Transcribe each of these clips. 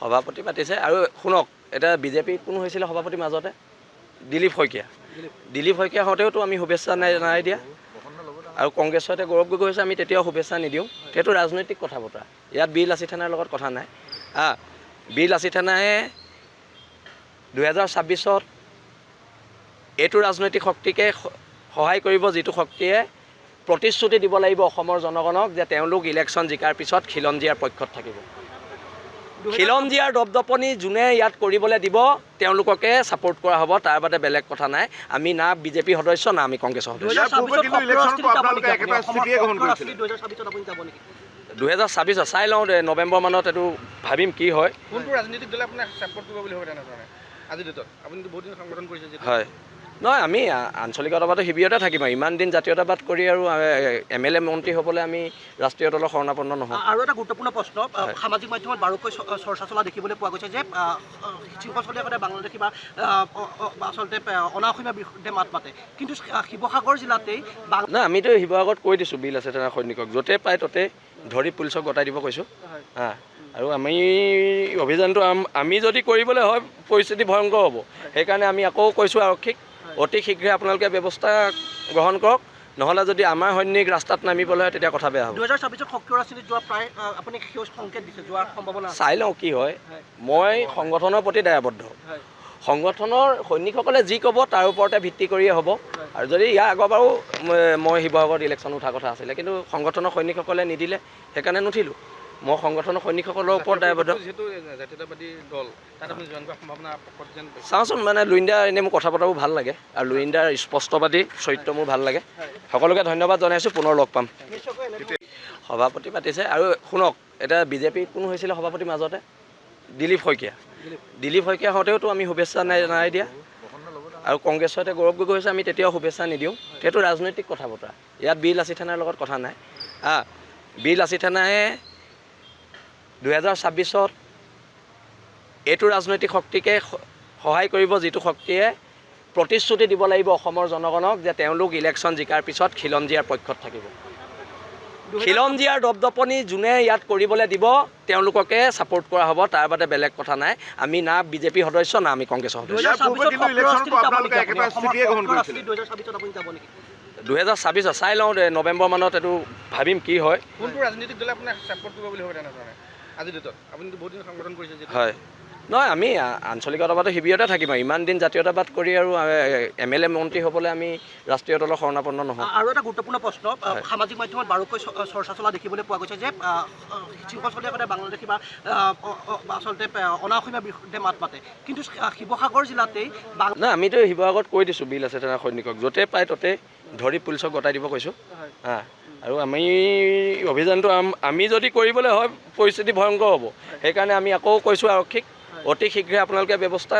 সভাপতি পাতিছে আৰু শুনক এটা বিজেপি কোন হৈছিলে সভাপতি মাজতে দিলীপ শইকীয়া হওঁতেওতো আমি শুভেচ্ছা নাই দিয়া আৰু কংগ্ৰেছৰ এতিয়া গৌৰৱ গগৈ হৈছে আমি তেতিয়াও শুভেচ্ছা নিদিওঁ সেইটো ৰাজনৈতিক কথা বতৰা ইয়াত বীৰ লাচিত থানাৰ লগত কথা নাই বীৰ লাচিত থানায়ে 2026 এইটো ৰাজনৈতিক শক্তিকে সহায় কৰিব যিটো শক্তিয়ে প্ৰতিশ্ৰুতি দিব লাগিব অসমৰ জনগণক যে তেওঁলোক ইলেকশ্যন জিকাৰ পিছত খিলঞ্জীয়াৰ পক্ষত থাকিব খিলঞ্জীয়াৰ দপদপনি যোনে ইয়াত কৰিবলৈ দিব তেওঁলোককে ছাপোৰ্ট কৰা হ'ব তাৰ বাদে বেলেগ কথা নাই আমি না বিজেপি সদস্য না আমি কংগ্ৰেছৰ সদস্য 2026 চাই লওঁ নৱেম্বৰ মানত এইটো ভাবিম কি হয় হয় নহয় আমি আঞ্চলিকতাবাদ শিবিৰতে থাকিম ইমান দিন জাতীয়তাবাদ কৰি আৰু MLA মন্ত্ৰী হ'বলৈ আমি ৰাষ্ট্ৰীয় দলৰ শৰণাপন্ন নহওঁ আৰু এটা গুৰুত্বপূৰ্ণ প্ৰশ্ন সামাজিক মাধ্যমত বাৰুকৈ চৰ্চা চলা দেখিবলৈ পোৱা গৈছে যে শিৱসাগৰতে বাংলাদেশী বা আচলতে অনাঅসমীয়া বিৰুদ্ধে মাত মাতে কিন্তু শিৱসাগৰ জিলাতেই নাই আমিতো শিৱসাগৰত কৈ দিছোঁ বিল আছে তেনে সৈনিকক য'তে পায় ত'তে ধৰি পুলিচক গতাই দিব কৈছোঁ আৰু আমি অভিযানটো আমি যদি কৰিবলৈ হয় পৰিস্থিতি ভয়ংকৰ হ'ব সেইকাৰণে আমি আকৌ কৈছোঁ আৰক্ষীক অতি শীঘ্ৰে আপোনালোকে ব্যৱস্থা গ্ৰহণ কৰক নহ'লে যদি আমাৰ সৈনিক ৰাস্তাত নামিবলৈ হয় তেতিয়া কথা বেয়া হ'ব 2026 সক্ৰিয় ৰাজনীতিত যোৱা প্ৰায় আপুনি সেউজ সংকেত দিছে যোৱাৰ সম্ভাৱনা চাই লওঁ কি হয় মই সংগঠনৰ প্ৰতি দায়বদ্ধ সংগঠনৰ সৈনিকসকলে যি ক'ব তাৰ ওপৰতে ভিত্তি কৰিয়ে হ'ব আৰু যদি ইয়াৰ আগৰ বাৰু মই শিৱসাগৰত ইলেকশ্যন উঠাৰ কথা আছিলে কিন্তু সংগঠনৰ সৈনিকসকলে নিদিলে সেইকাৰণে নুঠিলোঁ মই সংগঠনৰ সৈনিকসকলৰ ওপৰত দায়বদ্ধ চাওঁচোন মানে লুইণ্ডাৰ এনেই মোৰ কথা বতৰাবোৰ ভাল লাগে আৰু লুইণ্ডাৰ স্পষ্টবাদী চৰিত্ৰ মোৰ ভাল লাগে সকলোকে ধন্যবাদ জনাইছোঁ পুনৰ লগ পাম সভাপতি পাতিছে আৰু শুনক এটা বিজেপি কোন হৈছিলে সভাপতি মাজতে দিলীপ শইকীয়া হওঁতেওতো আমি শুভেচ্ছা নাই দিয়া আৰু কংগ্ৰেছৰ এতিয়া গৌৰৱ গগৈ হৈছে আমি তেতিয়াও শুভেচ্ছা নিদিওঁ সেইটো ৰাজনৈতিক কথা বতৰা ইয়াত বীৰ লাচিত থানাৰ লগত কথা নাই বীৰ লাচিত থানায়ে 2026 এইটো ৰাজনৈতিক শক্তিকে সহায় কৰিব যিটো শক্তিয়ে প্ৰতিশ্ৰুতি দিব লাগিব অসমৰ জনগণক যে তেওঁলোক ইলেকশ্যন জিকাৰ পিছত খিলঞ্জীয়াৰ পক্ষত থাকিব খিলঞ্জীয়াৰ দপদপনি যোনে ইয়াত কৰিবলৈ দিব তেওঁলোককে ছাপোৰ্ট কৰা হ'ব তাৰ বাদে বেলেগ কথা নাই আমি না বিজেপি সদস্য না আমি কংগ্ৰেছৰ সদস্য 2026 চাই লওঁ নৱেম্বৰ মানত এইটো ভাবিম কি হয় হয় নহয় আমি আঞ্চলিকতাবাদ শিবিৰতে থাকিম ইমান দিন জাতীয়তাবাদ কৰি আৰু MLA মন্ত্ৰী হ'বলৈ আমি ৰাষ্ট্ৰীয় দলৰ শৰণাপন্ন নহওঁ আৰু এটা গুৰুত্বপূৰ্ণ প্ৰশ্ন সামাজিক মাধ্যমত বাৰুকৈ চৰ্চা চলা দেখিবলৈ পোৱা গৈছে যে শিৱসাগৰতে বাংলাদেশী বা আচলতে অনাঅসমীয়া বিৰুদ্ধে মাত মাতে কিন্তু শিৱসাগৰ জিলাতেই নাই আমিতো শিৱসাগৰত কৈ দিছোঁ বিল আছে তেনে সৈনিকক য'তে পায় ত'তে ধৰি পুলিচক গতাই দিব কৈছোঁ আৰু আমি অভিযানটো আমি যদি কৰিবলৈ হয় পৰিস্থিতি ভয়ংকৰ হ'ব সেইকাৰণে আমি আকৌ কৈছোঁ আৰক্ষীক অতি শীঘ্ৰে আপোনালোকে ব্যৱস্থা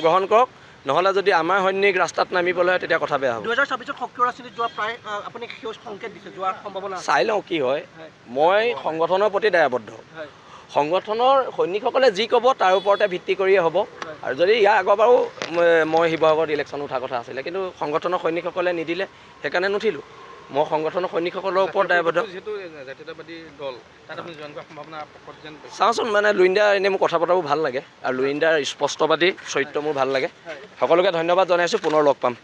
গ্ৰহণ কৰক নহ'লে যদি আমাৰ সৈনিক ৰাস্তাত নামিবলৈ হয় তেতিয়া কথা বেয়া হ'ব 2026 সক্ৰিয় ৰাজনীতিত যোৱা প্ৰায় আপুনি সেউজ সংকেত দিছে যোৱাৰ সম্ভাৱনা চাই লওঁ কি হয় মই সংগঠনৰ প্ৰতি দায়বদ্ধ সংগঠনৰ সৈনিকসকলে যি ক'ব তাৰ ওপৰতে ভিত্তি কৰিয়ে হ'ব আৰু যদি ইয়াৰ আগৰ বাৰু মই শিৱসাগৰত ইলেকশ্যন উঠাৰ কথা আছিলে কিন্তু সংগঠনৰ সৈনিকসকলে নিদিলে সেইকাৰণে নুঠিলোঁ মই সংগঠনৰ সৈনিকসকলৰ ওপৰত দায়বদ্ধ চাওঁচোন মানে লুইণ্ডাৰ এনেই মোৰ কথা বতৰাবোৰ ভাল লাগে আৰু লুইণ্ডাৰ স্পষ্টবাদী চৰিত্ৰ মোৰ ভাল লাগে সকলোকে ধন্যবাদ জনাইছোঁ পুনৰ লগ পাম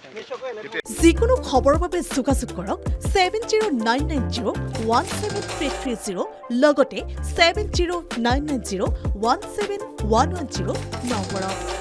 যিকোনো খবৰৰ বাবে যোগাযোগ কৰক 7099017330 লগতে 7099017110 নম্বৰত